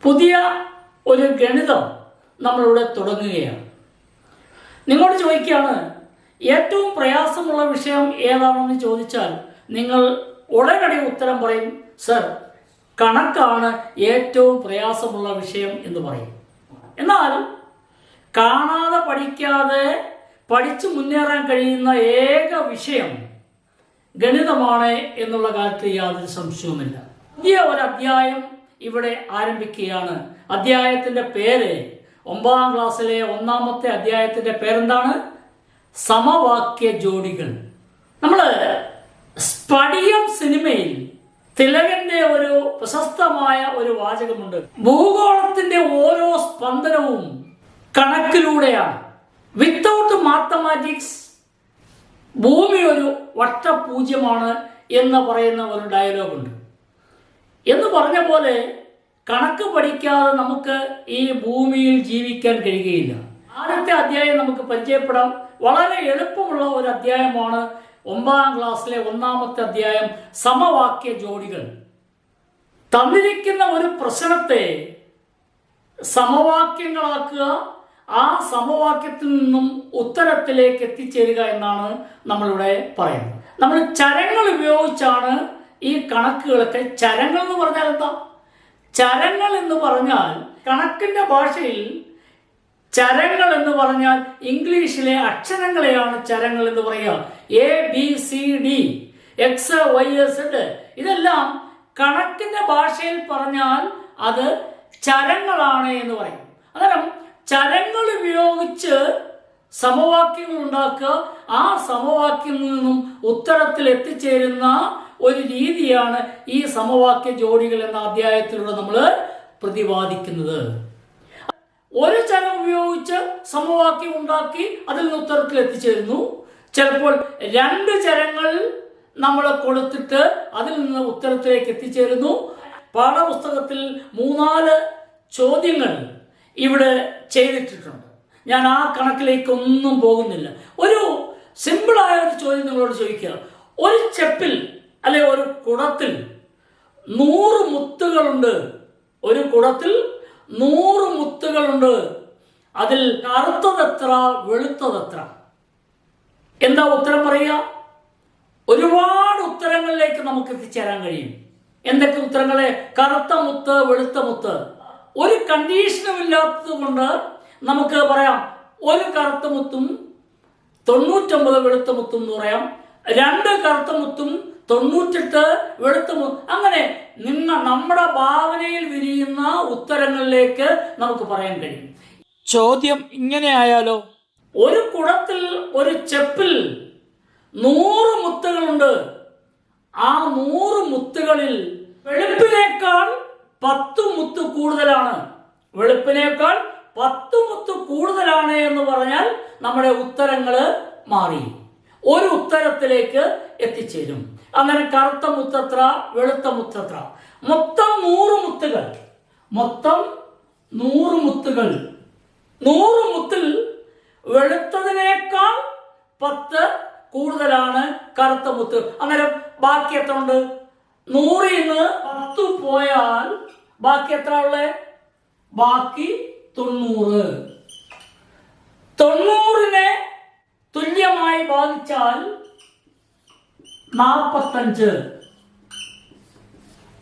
പുതിയ ഒരു ഗണിതം നമ്മളിവിടെ തുടങ്ങുകയാണ്. നിങ്ങളോട് ചോദിക്കുകയാണ്, ഏറ്റവും പ്രയാസമുള്ള വിഷയം ഏതാണെന്ന് ചോദിച്ചാൽ നിങ്ങൾ ഉടനടി ഉത്തരം പറയും, സർ കണക്കാണ് ഏറ്റവും പ്രയാസമുള്ള വിഷയം എന്ന് പറയും. എന്നാൽ കാണാതെ പഠിക്കാതെ പഠിച്ചു മുന്നേറാൻ കഴിയുന്ന ഏക വിഷയം ഗണിതമാണ് എന്നുള്ള കാര്യത്തിൽ യാതൊരു സംശയവുമില്ല. പുതിയ ഒരു അധ്യായം ഇവിടെ ആരംഭിക്കുകയാണ്. അധ്യായത്തിന്റെ പേര് 9ാം ക്ലാസ്സിലെ 1ാമത്തെ അധ്യായത്തിന്റെ പേരെന്താണ്? സമവാക്യ ജോഡികൾ. നമ്മള് സ്ഫടികം സിനിമയിൽ തിലകന്റെ ഒരു പ്രശസ്തമായ ഒരു വാചകമുണ്ട്, ഭൂഗോളത്തിന്റെ ഓരോ സ്പന്ദനവും കണക്കിലൂടെയാണ്. വിത്തൗട്ട് മാത്തമാറ്റിക്സ് ഭൂമി ഒരു വട്ടപൂജ്യമാണ് എന്ന് പറയുന്ന ഒരു ഡയലോഗുണ്ട്. എന്ന് പറഞ്ഞ പോലെ കണക്ക് പഠിക്കാതെ നമുക്ക് ഈ ഭൂമിയിൽ ജീവിക്കാൻ കഴിയുകയില്ല. ആദ്യത്തെ അധ്യായം നമുക്ക് പരിചയപ്പെടാം. വളരെ എളുപ്പമുള്ള ഒരു അധ്യായമാണ് 9ാം ക്ലാസ്സിലെ 1ാമത്തെ അധ്യായം, സമവാക്യ ജോഡികൾ. തന്നിരിക്കുന്ന ഒരു പ്രശ്നത്തെ സമവാക്യങ്ങളാക്കുക, ആ സമവാക്യത്തിൽ നിന്നും ഉത്തരത്തിലേക്ക് എത്തിച്ചേരുക എന്നാണ് നമ്മളിവിടെ പറയുന്നത്. നമ്മൾ ചരങ്ങൾ ഉപയോഗിച്ചാണ് ഈ കണക്കുകളൊക്കെ. ചരങ്ങൾ എന്ന് പറഞ്ഞാൽ എന്താ? ചരങ്ങൾ എന്ന് പറഞ്ഞാൽ കണക്കിന്റെ ഭാഷയിൽ ചരങ്ങൾ എന്ന് പറഞ്ഞാൽ ഇംഗ്ലീഷിലെ അക്ഷരങ്ങളെയാണ് ചരങ്ങൾ എന്ന് പറയുക. ABCD XYZ ഇതെല്ലാം കണക്കിന്റെ ഭാഷയിൽ പറഞ്ഞാൽ അത് ചരങ്ങളാണ് എന്ന് പറയും. അന്നേരം ചരങ്ങൾ ഉപയോഗിച്ച് സമവാക്യങ്ങൾ ഉണ്ടാക്കുക, ആ സമവാക്യത്തിൽ നിന്നും ഉത്തരത്തിൽ എത്തിച്ചേരുന്ന ഒരു രീതിയാണ് ഈ സമവാക്യ ജോഡികൾ എന്ന അധ്യായത്തിലൂടെ നമ്മൾ പ്രതിപാദിക്കുന്നത്. ഒരു ചരം ഉപയോഗിച്ച് സമവാക്യം ഉണ്ടാക്കി അതിൽ നിന്ന് ഉത്തരത്തിൽ എത്തിച്ചേരുന്നു. ചിലപ്പോൾ 2 ചരങ്ങൾ നമ്മൾ കൊടുത്തിട്ട് അതിൽ നിന്ന് ഉത്തരത്തിലേക്ക് എത്തിച്ചേരുന്നു. പാഠപുസ്തകത്തിൽ 3-4 ചോദ്യങ്ങൾ ഇവിടെ ചെയ്തിട്ടുണ്ട്. ഞാൻ ആ കണക്കിലേക്കൊന്നും പോകുന്നില്ല. ഒരു സിമ്പിളായ ഒരു ചോദ്യം നിങ്ങളോട് ചോദിക്കുക. ഒരു ചെപ്പിൽ അല്ലെ ഒരു കുടത്തിൽ 100 മുത്തുകളുണ്ട്. ഒരു കുടത്തിൽ 100 മുത്തുകളുണ്ട്. അതിൽ കറുത്തതെത്ര, വെളുത്തതെത്ര? എന്താ ഉത്തരം പറയുക? ഒരുപാട് ഉത്തരങ്ങളിലേക്ക് നമുക്ക് എത്തിച്ചേരാൻ കഴിയും. എന്തൊക്കെ ഉത്തരങ്ങളെ? കറുത്ത മുത്ത്, വെളുത്ത മുത്ത്. ഒരു കണ്ടീഷനും ഇല്ലാത്തത് കൊണ്ട് നമുക്ക് പറയാം ഒരു കറുത്ത മുത്തും 99 വെളുത്ത മുത്തും എന്ന് പറയാം. 2 കറുത്ത മുത്തും 98 വെളുത്ത മുത്തും. അങ്ങനെ നമ്മുടെ ഭാവനയിൽ വിരിയുന്ന ഉത്തരങ്ങളിലേക്ക് നമുക്ക് പറയാൻ കഴിയും. ചോദ്യം ഇങ്ങനെ ആയാലോ, ഒരു കുടത്തിൽ ഒരു ചെപ്പിൽ 100 മുത്തുകളുണ്ട്. ആ 100 മുത്തുകളിൽ വെളുപ്പിനേക്കാൾ 10 മുത്ത് കൂടുതലാണ്. വെളുപ്പിനേക്കാൾ 10 മുത്ത് കൂടുതലാണ് എന്ന് പറഞ്ഞാൽ നമ്മുടെ ഉത്തരങ്ങൾ മാറി ഒരു ഉത്തരത്തിലേക്ക് എത്തിച്ചേരും. അങ്ങനെ കറുത്ത മുത്തത്ര, വെളുത്ത മുത്തത്ര, മൊത്തം 100 മുത്തുകൾ. മൊത്തം 100 മുത്തുകൾ. 100 മുത്തിൽ വെളുത്തതിനേക്കാൾ 10 കൂടുതലാണ് കറുത്ത മുത്ത്. അന്നേരം ബാക്കി എത്ര ഉണ്ട്? 100ൽ നിന്ന് 10 പോയാൽ ബാക്കി എത്ര ഉള്ളത്? ബാക്കി 90. 90നെ തുല്യമായി ഭാഗിച്ചാൽ 45.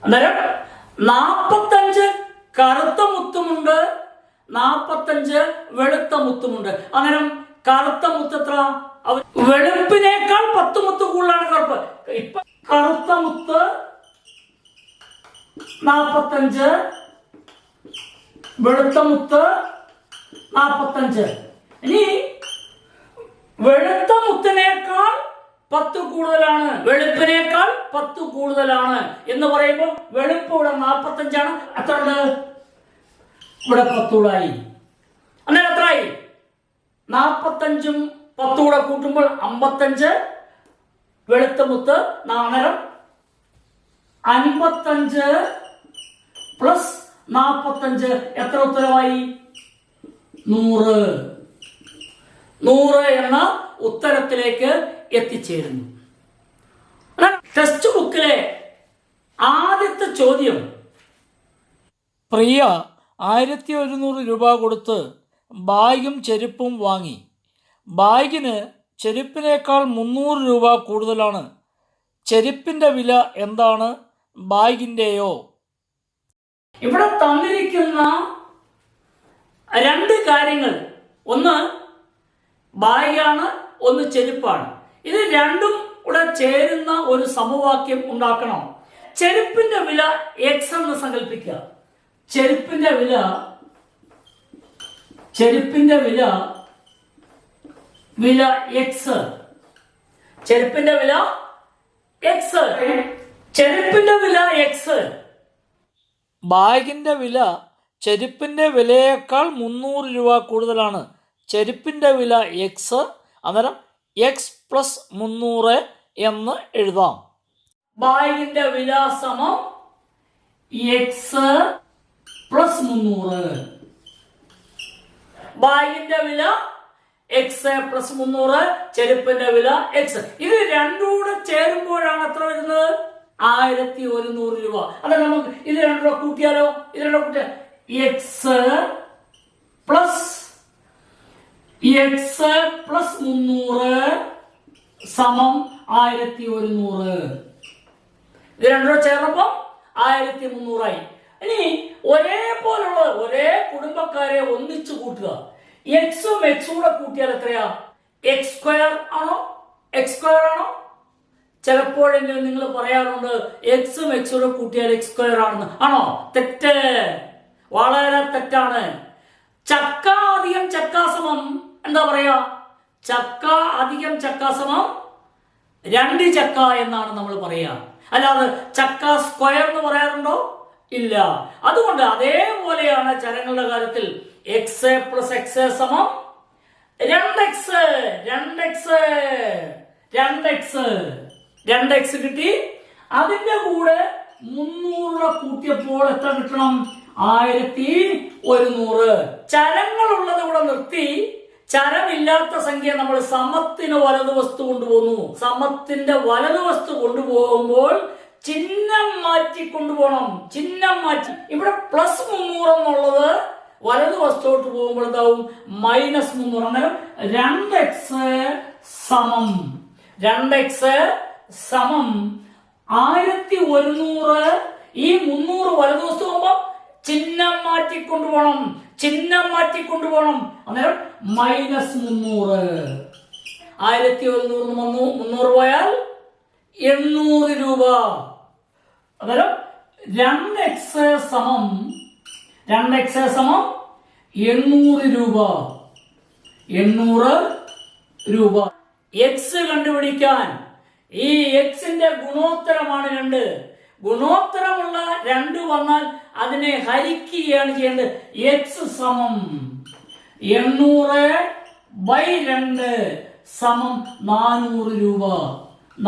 അന്നേരം 45 കറുത്ത മുത്തുമുണ്ട്, 45 വെളുത്ത മുത്തുമുണ്ട്. അന്നേരം കറുത്ത മുത്തത്ര? വെളുപ്പിനേക്കാൾ 10 മുത്ത് കൂടുതലാണ് കറുപ്പ്. ഇപ്പൊ കറുത്ത മുത്ത് 45, വെളുത്ത മുത്ത് 45. ഇനി വെളുത്ത മുത്തിനേക്കാൾ 10 കൂടുതലാണ്, വെളുപ്പിനേക്കാൾ 10 കൂടുതലാണ് എന്ന് പറയുമ്പോൾ വെളുപ്പ് ഇവിടെ 45ആണ്. എത്ര ഉണ്ട്? ഇവിടെ 10 കൂടായി. അന്നേരം എത്രയായി? 45ഉം 10 കൂടെ കൂട്ടുമ്പോൾ 55 വെളുത്ത മുത്ത്. അന്നേരം 55 പ്ലസ് 45 എത്ര ഉത്തരവായി? 100. 100 എന്ന ഉത്തരത്തിലേക്ക് എത്തിച്ചേരുന്നു. ടെക്സ്റ്റ് ബുക്കിലെ ആദ്യത്തെ ചോദ്യം, പ്രിയ 1100 രൂപ കൊടുത്ത് ബാഗും ചെരുപ്പും വാങ്ങി. ബാഗിന് ചെരുപ്പിനേക്കാൾ 300 രൂപ കൂടുതലാണ്. ചെരുപ്പിൻ്റെ വില എന്താണ്? ബാഗിൻ്റെയോ? ഇവിടെ തന്നിരിക്കുന്ന രണ്ട് കാര്യങ്ങൾ, ഒന്ന് ബാഗാണ്, ഒന്ന് ചെരുപ്പാണ്. ഇത് രണ്ടും കൂടെ ചേരുന്ന ഒരു സമവാക്യം ഉണ്ടാക്കണം. ചെരുപ്പിന്റെ വില എക്സ് എന്ന് സങ്കല്പിക്കുക. ചെരുപ്പിന്റെ വില എക്സ്. ചെരുപ്പിന്റെ വില എക്സ്. ചെരുപ്പിന്റെ വില എക്സ്. ബാഗിൻ്റെ വില ചെരുപ്പിൻ്റെ വിലയേക്കാൾ 300 രൂപ കൂടുതലാണ്. ചെരുപ്പിൻ്റെ വില എക്സ്. അന്നേരം എക്സ് പ്ലസ് 300 എന്ന് എഴുതാം. ബാഗിന്റെ വില സമം എക്സ് പ്ലസ് 300. ബാഗിന്റെ വില എക്സ് പ്ലസ് 300, ചെരുപ്പിന്റെ വില എക്സ്. ഇത് രണ്ടും കൂടെ ചേരുമ്പോഴാണ് എത്ര വരുന്നത്? 1100 രൂപ. അല്ല, നമുക്ക് ഇത് രണ്ടും കൂടെ കൂട്ടിയാലോ? ഇത് രണ്ടും കൂട്ടിയാൽ എക്സ് പ്ലസ് 300 സമം 1100. ഇത് രണ്ടും ചേർന്നപ്പോ 1300 ആയി. ഇനി ഒരേപോലുള്ള ഒരേ കുടുംബക്കാരെ ഒന്നിച്ചു കൂട്ടുക. എക്സും എക്സും കൂടെ കൂട്ടിയാൽ എത്രയാ? എക്സ് സ്ക്വയർ ആണോ? എക്സ് സ്ക്വയർ ആണോ? ചിലപ്പോഴെങ്കിലും നിങ്ങൾ പറയാറുണ്ട് എക്സും എക്സും കൂടെ കൂട്ടിയാൽ എക്സ് സ്ക്വയർ ആണെന്ന്. ആണോ? തെറ്റ്, വളരെ തെറ്റാണ്. ചക്ക അധികം ചക്ക സമം എന്താ പറയാ? ചക്ക അധികം ചക്ക സമം 2 ചക്ക എന്നാണ് നമ്മൾ പറയാ. അല്ലാതെ ചക്ക സ്ക്വയർ എന്ന് പറയാറുണ്ടോ? ഇല്ല. അതുകൊണ്ട് അതേപോലെയാണ് ചരങ്ങളുടെ കാര്യത്തിൽ എക്സ് പ്ലസ് എക്സ് സമം 2x. 2x കിട്ടി. അതിന്റെ കൂടെ 300 കൂട്ടിയപ്പോൾ എത്ര കിട്ടണം? 1100. ചരങ്ങളുള്ളത് ഇവിടെ നിർത്തി ചരമില്ലാത്ത സംഖ്യ നമ്മൾ സമത്തിന് വലതുവസ്തു കൊണ്ടുപോകുന്നു. സമത്തിന്റെ വലതുവസ്തു കൊണ്ടുപോകുമ്പോൾ ചിഹ്നം മാറ്റി കൊണ്ടുപോകണം. ചിഹ്നം മാറ്റി. ഇവിടെ പ്ലസ് 300 എന്നുള്ളത് വലതുവസ്തുവോട്ട് പോകുമ്പോൾ എന്താവും? മൈനസ് 300. അന്നേരം 2x സമം 1100. ഈ 300 വലതുവസ്തു പോകുമ്പോൾ ചിഹ്നം മാറ്റിക്കൊണ്ടുപോകണം. അന്നേരം മൈനസ് 300. 1100 300 പോയാൽ 800 രൂപ. അന്നേരം 2x സമം 800 രൂപ. 800 രൂപ. എക്സ് കണ്ടുപിടിക്കാൻ ഈ എക്സിന്റെ ഗുണോത്തരമാണ് 2. ഗുണോത്തരമുള്ള 2 വന്നാൽ അതിനെ ഹരിക്കുകയാണ് ചെയ്യേണ്ടത്. എക്സ് സമം 800/2 സമം 400 രൂപ.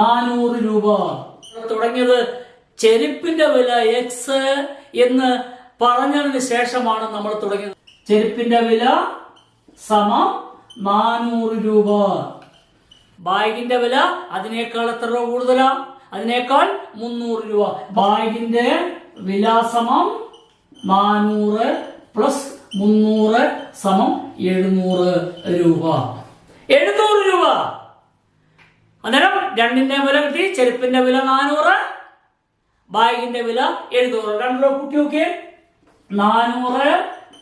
400 രൂപ. തുടങ്ങിയത് ചെരുപ്പിന്റെ വില എക്സ് എന്ന് പറഞ്ഞതിന് ശേഷമാണ് നമ്മൾ തുടങ്ങിയത്. ചെരുപ്പിന്റെ വില സമം 400 രൂപ. ബാഗിന്റെ വില അതിനേക്കാൾ എത്ര രൂപ കൂടുതലാ? അതിനേക്കാൾ 300 രൂപ. ബാഗിന്റെ വില സമം 400 പ്ലസ് 300 സമം 700 രൂപ. 700 രൂപ. അന്നേരം രണ്ടിന്റെ വില കിട്ടി. ചെരുപ്പിന്റെ വില 400, ബാഗിന്റെ വില 700. 2 രൂപ കൂട്ടി നോക്കിയേ. 400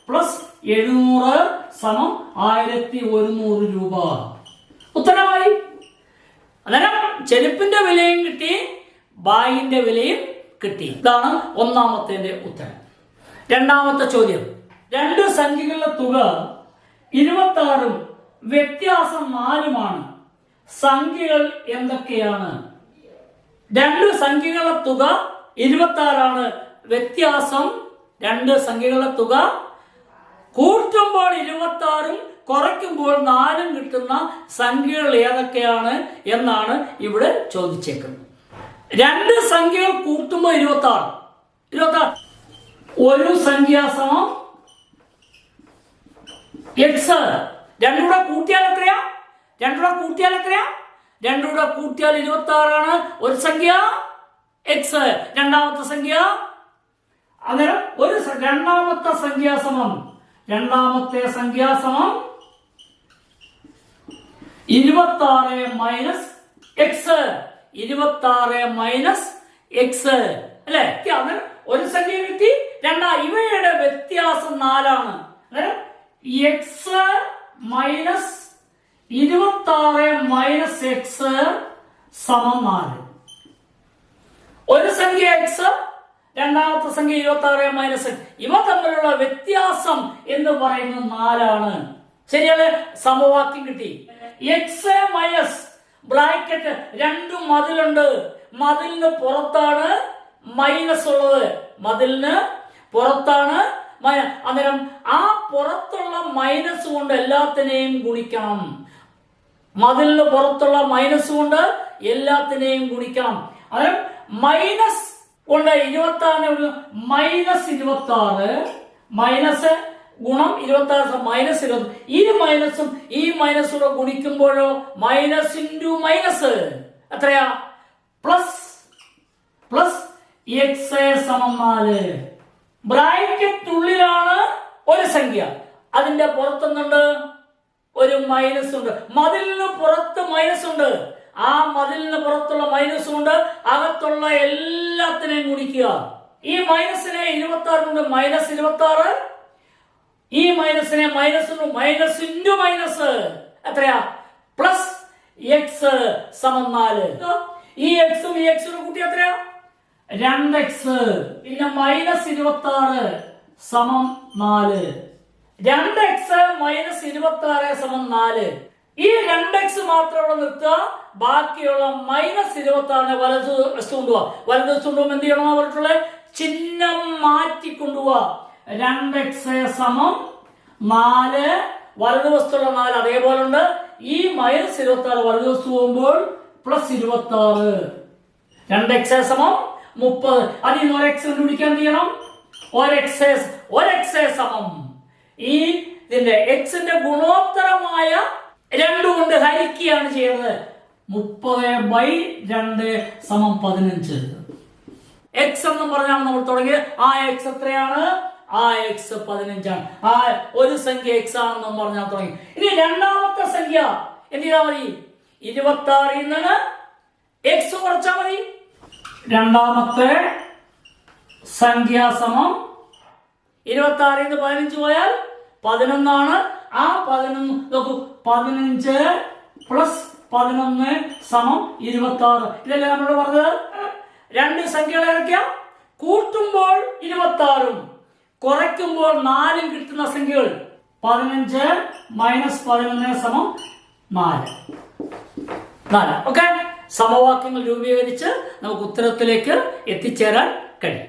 പ്ലസ് 700 സമം 1100 രൂപ. ഉത്തരമായി. അന്നേരം ചെരുപ്പിന്റെ വിലയും കിട്ടി, ബാഗിന്റെ വിലയും കിട്ടി. ഇതാണ് ഒന്നാമത്തെ ഉത്തരം. രണ്ടാമത്തെ ചോദ്യം. 2 സംഖ്യകളുടെ തുക 26ഉം വ്യത്യാസം 4ഉമാണ്. സംഖ്യകൾ എന്തൊക്കെയാണ്? 2 സംഖ്യകളുടെ തുക 26ആണ്. വ്യത്യാസം 2 സംഖ്യകളുടെ തുക കൂട്ടുമ്പോൾ 26ഉം കുറയ്ക്കുമ്പോൾ 4ഉം കിട്ടുന്ന സംഖ്യകൾ ഏതൊക്കെയാണ് എന്നാണ് ഇവിടെ ചോദിച്ചേക്കുന്നത്. 2 സംഖ്യകൾ കൂട്ടുമ്പോൾ 26. ഒരു സംഖ്യ സമം എക്സ്. 2 കൂടെ കൂട്ടിയാൽ എത്രയാ? 2 കൂടെ കൂട്ടിയാൽ 26 ആണ്. ഒരു സംഖ്യ എക്സ്. രണ്ടാമത്തെ സംഖ്യ അന്നേരം രണ്ടാമത്തെ സംഖ്യാസമം 26 മൈനസ് എക്സ് 26 മൈനസ് എക്സ് അല്ലെ? അന്നേരം ഒരു സംഖ്യ കിട്ടി. ഇവയുടെ വ്യത്യാസം 4 ആണ്. അന്നേരം എക്സ് മൈനസ് 26 മൈനസ് എക്സ് സമം 4. ഒരു സംഖ്യ എക്സ്, രണ്ടാമത്തെ സംഖ്യ 26 മൈനസ് എക്സ്. ഇവ തമ്മിലുള്ള വ്യത്യാസം എന്ന് പറയുന്നത് 4 ആണ്. ശരിയാണ്. സമവാക്യം കിട്ടി. X minus bracket 2 മതിലുണ്ട്. മതിലിന് പുറത്താണ് മൈനസ് ഉള്ളത്. മതിലിന് പുറത്താണ്. അന്നേരം ആ പുറത്തുള്ള മൈനസ് കൊണ്ട് എല്ലാത്തിനെയും ഗുണിക്കണം. മതിലിന് പുറത്തുള്ള മൈനസ് കൊണ്ട് എല്ലാത്തിനെയും ഗുണിക്കണം. അന്നേരം മൈനസ് കൊണ്ട് 26 മൈനസ് 26 മൈനസ് ഗുണം 26 മൈനസ് 20. ഈ മൈനസും ഈ മൈനസും കൂടെ ഗുണിക്കുമ്പോഴോ മൈനസ് ഇൻറ്റു മൈനസ് എത്രയാ? പ്ലസ് എക്സ് സമം 4. ബ്രാക്കറ്റുള്ളിലാണ് ഒരു സംഖ്യ, അതിന്റെ പുറത്തുന്നുണ്ട് ഒരു മൈനസ് ഉണ്ട്. മതിലിന് പുറത്ത് മൈനസ് ഉണ്ട്. ആ മതിലിന് പുറത്തുള്ള മൈനസ് കൊണ്ട് അകത്തുള്ള എല്ലാത്തിനെയും ഗുണിക്കുക. ഈ മൈനസിനെ 26 കൊണ്ട് മൈനസ് 26, ഈ മൈനസിനെ മൈനസ് ഇൻറ്റു മൈനസ് എത്രയാ? പ്ലസ് എക്സ് സമം 4. ഈ എക്സും ഈ എക്സും കൂട്ടി എത്രയാ? 2x. പിന്നെ മൈനസ് 26 സമം 4. 2x മൈനസ് 26 സമം 4. ഈ 2x മാത്രമുള്ള നിർത്തുക. ബാക്കിയുള്ള മൈനസ് 26 വലതുവശത്ത് കൊണ്ടുപോവാ. വലതുവശത്ത് കൊണ്ടുപോകുമ്പോൾ എന്ത് ചെയ്യണം? പറഞ്ഞിട്ടുള്ള ചിഹ്നം മാറ്റിക്കൊണ്ടുപോവാ. 2x സമം 4. വലതുവശത്തുള്ള 4 അതേപോലെ ഉണ്ട്. ഈ മൈനസ് 26 വലതുവശത്ത് പോകുമ്പോൾ പ്ലസ് 26. 2x സമം 30. അതിൽ നിന്ന് 1x കണ്ടുപിടിക്കാൻ എന്ത് ചെയ്യണം? 1x സമം ഈ ഇതിന്റെ എക്സിന്റെ ഗുണോത്തരമായ 2 കൊണ്ട് ഹരിക്കുകയാണ് ചെയ്യുന്നത്. 30/2 സമം 15. എക്സ് എന്ന് പറഞ്ഞാണ് നമ്മൾ തുടങ്ങിയത്. ആ എക്സ് എത്രയാണ്? ആ എക്സ് 15 ആണ്. ആ ഒരു സംഖ്യ എക്സ് ആണെന്ന് പറഞ്ഞാൽ തുടങ്ങി. ഇനി രണ്ടാമത്തെ സംഖ്യ എന്ത് ചെയ്താൽ മതി? 26 നിന്ന് എക്സ് കുറച്ചാൽ മതി. രണ്ടാമത്തെ സംഖ്യ സമം 26 നിന്ന് 15 പോയാൽ 11 ആണ്. ആ 11 നോക്കൂ, 15 പ്ലസ് 11 സമം 26. ഇതല്ലേ നമ്മൾ പറഞ്ഞത്? രണ്ട് സംഖ്യകൾ ഇറക്കാം. കൂട്ടുമ്പോൾ 26ഉം കുറയ്ക്കുമ്പോൾ 4ഉം കിട്ടുന്ന സംഖ്യകൾ 15 മൈനസ് 11 സമം 4. ഓക്കെ, സമവാക്യങ്ങൾ രൂപീകരിച്ച് നമുക്ക് ഉത്തരത്തിലേക്ക് എത്തിച്ചേരാൻ കഴിയും.